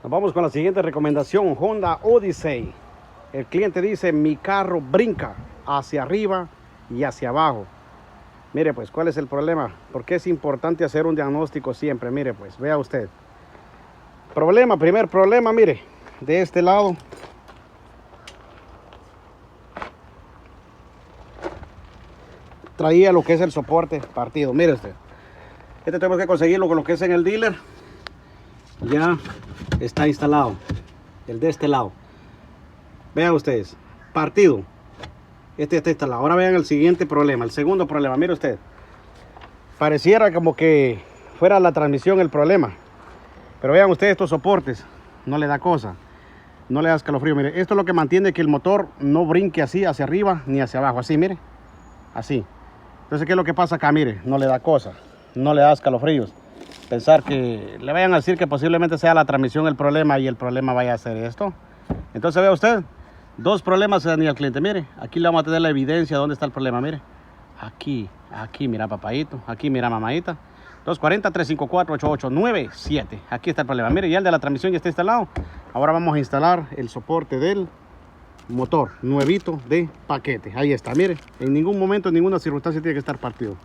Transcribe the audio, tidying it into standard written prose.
Nos vamos con la siguiente recomendación, Honda Odyssey. El cliente dice, mi carro brinca hacia arriba y hacia abajo. Mire pues, ¿cuál es el problema? Porque es importante hacer un diagnóstico siempre. Mire pues, vea usted. Primer problema, mire, de este lado. Traía lo que es el soporte partido, mire usted. Este tenemos que conseguirlo con lo que es en el dealer. Ya está instalado. El de este lado. Vean ustedes, partido. Este está instalado. Ahora vean el siguiente problema, el segundo problema. Mire usted. Pareciera como que fuera la transmisión el problema. Pero vean ustedes estos soportes. No le da cosa. No le da escalofrío. Mire, esto es lo que mantiene que el motor no brinque así hacia arriba ni hacia abajo. Así, mire. Así. Entonces, ¿qué es lo que pasa acá? Mire, no le da cosa. No le da escalofríos. Pensar que le vayan a decir que posiblemente sea la transmisión el problema y el problema vaya a ser esto. Entonces, vea usted. Dos problemas se dan al cliente. Mire, aquí le vamos a tener la evidencia de dónde está el problema. Mire, aquí, mira papayito, aquí mira mamadita. 240-354-8897. Aquí está el problema. Mire, ya el de la transmisión ya está instalado. Ahora vamos a instalar el soporte del motor nuevito de paquete. Ahí está, mire. En ningún momento, en ninguna circunstancia tiene que estar partido.